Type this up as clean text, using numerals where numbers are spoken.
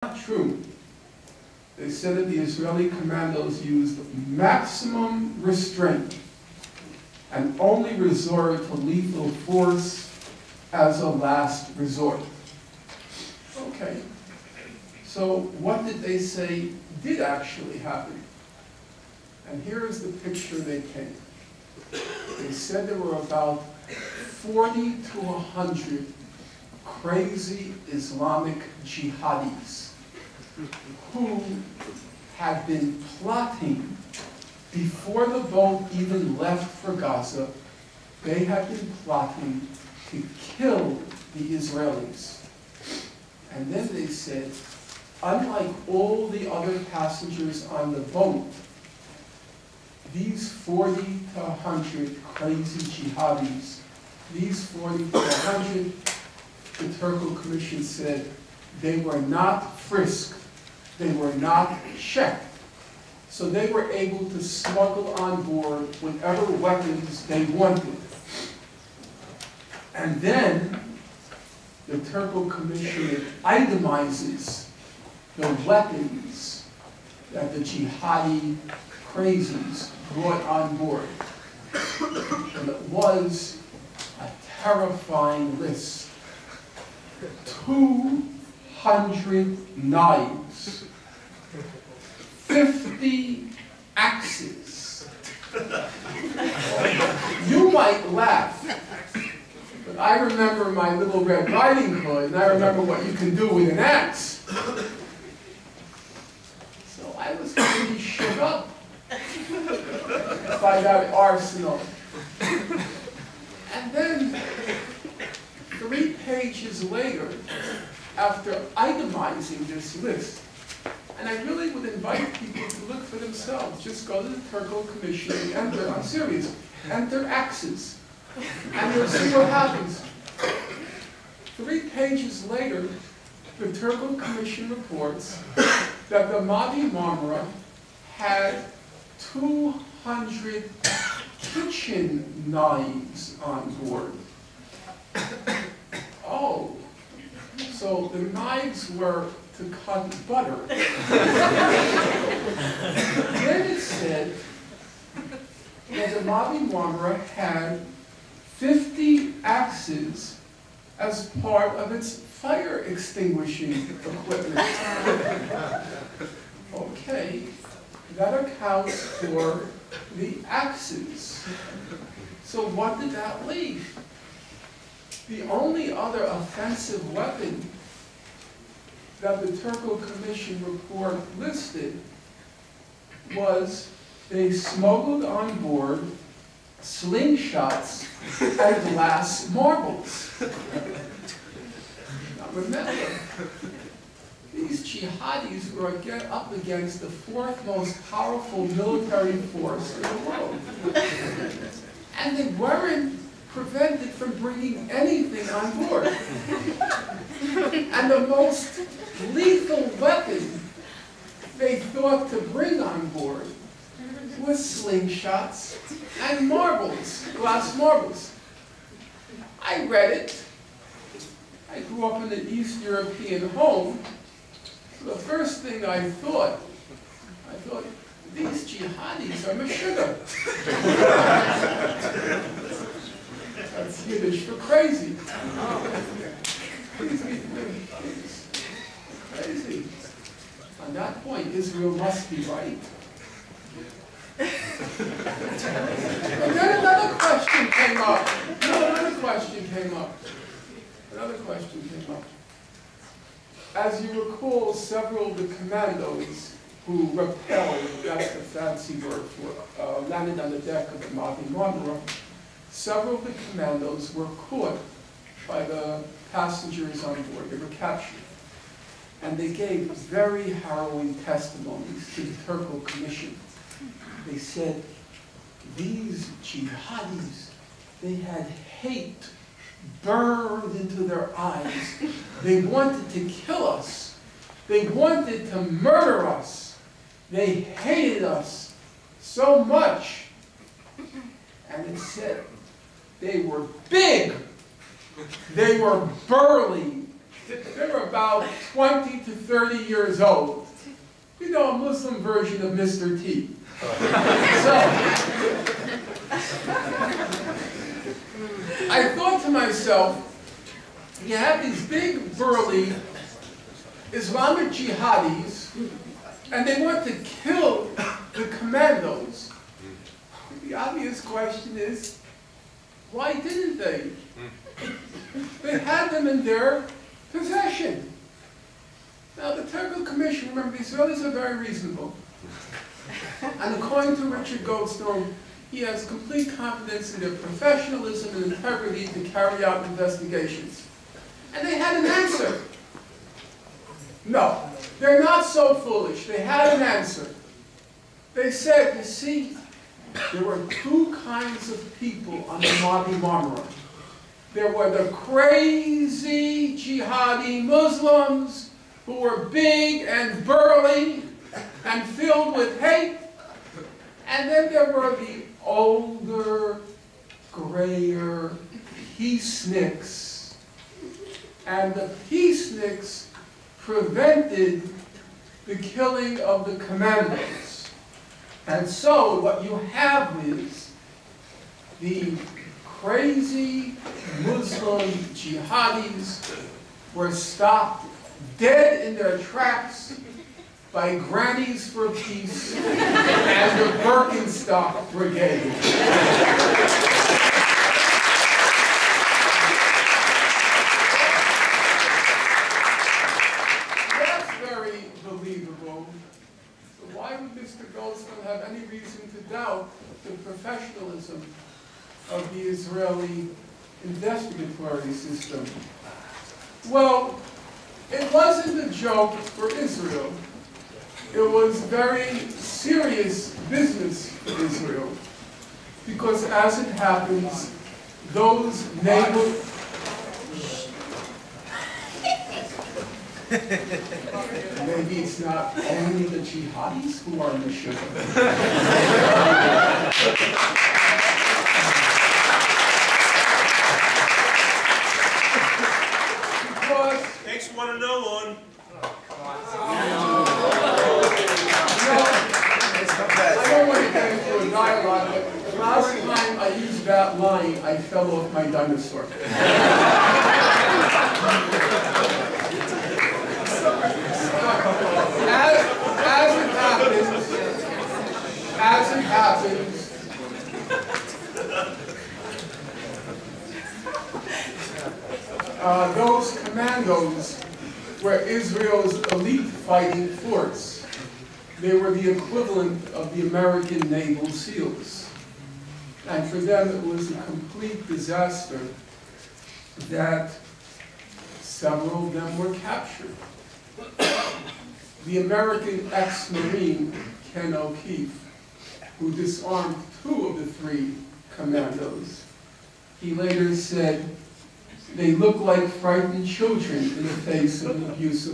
Not true. They said that the Israeli commandos used maximum restraint and only resorted to lethal force as a last resort. Okay, so what did they say did actually happen? And here is the picture they paint. They said there were about 40 to 100 crazy Islamic jihadis who had been plotting before the boat even left for Gaza. They had been plotting to kill the Israelis. And then they said, unlike all the other passengers on the boat, these 40 to 100 crazy jihadis, these 40 to 100, the Turco Commission said, they were not frisked, they were not checked. So they were able to smuggle on board whatever weapons they wanted. And then the Turco Commission itemizes the weapons that the jihadi crazies brought on board. And it was a terrifying list. 200 knives, 50 axes. You might laugh, but I remember my Little Red Riding Hood, and I remember what you can do with an axe. So I was pretty shook up by that arsenal. And then, 3 pages later, after itemizing this list, and I really would invite people to look for themselves. Just go to the Turco Commission and enter, I'm serious, enter axes, and you'll see what happens. 3 pages later, the Turco Commission reports that the Mavi Marmara had 200 kitchen knives on board. Oh, so the knives were to cut butter. Then it said that the Mavi Marmara had 50 axes as part of its fire extinguishing equipment. Okay, that accounts for the axes. So what did that leave? The only other offensive weapon that the Turco Commission report listed was they smuggled on board slingshots and glass marbles. Now remember, these jihadis were up against the 4th most powerful military force in the world. And they weren't prevented from bringing anything on board. And the most lethal weapon they thought to bring on board was slingshots and marbles, glass marbles. I read it. I grew up in an East European home. So the first thing I thought, these jihadis are meshuggah. That's Yiddish for crazy. Crazy. On that point, Israel must be right. And then another question came up. Another question came up. As you recall, several of the commandos who repelled, that's the fancy word for, landed on the deck of the Mavi Marmara, several of the commandos were caught by the passengers on board. They were captured. And they gave very harrowing testimonies to the Turco Commission. They said, these jihadis, they had hate burned into their eyes. They wanted to kill us. They wanted to murder us. They hated us so much. And it said, they were big. They were burly. They were about 20 to 30 years old. You know, a Muslim version of Mr. T. So, I thought to myself, you have these big, burly Islamic jihadis, and they want to kill the commandos. The obvious question is, why didn't they? They had them in their possession. Now, the Turco Commission, remember, the Israelis are very reasonable. And according to Richard Goldstone, he has complete confidence in their professionalism and integrity to carry out investigations. And they had an answer. No, they're not so foolish. They had an answer. They said, you see, there were two kinds of people on the Wadi Marmara. There were the crazy jihadi Muslims who were big and burly and filled with hate. And then there were the older, grayer peaceniks. And the peaceniks prevented the killing of the commandos. And so what you have is the crazy Muslim jihadis were stopped dead in their tracks by Grannies for Peace and the Birkenstock Brigade. That's very believable. So why would Mr. Goldstone have any reason to doubt the professionalism of the Israeli investigatory system? Well, it wasn't a joke for Israel. It was very serious business for Israel, because as it happens, those naval... Maybe it's not only the jihadis who are Mishra. Makes one to know one. I don't want to get into a dialogue, but the last time I used that line, I fell off my dinosaur. As it happens, those commandos were Israel's elite fighting force. They were the equivalent of the American Naval SEALs. And for them, it was a complete disaster that several of them were captured. The American ex-Marine, Ken O'Keefe, who disarmed 2 of the 3 commandos, he later said, they look like frightened children in the face of an abusive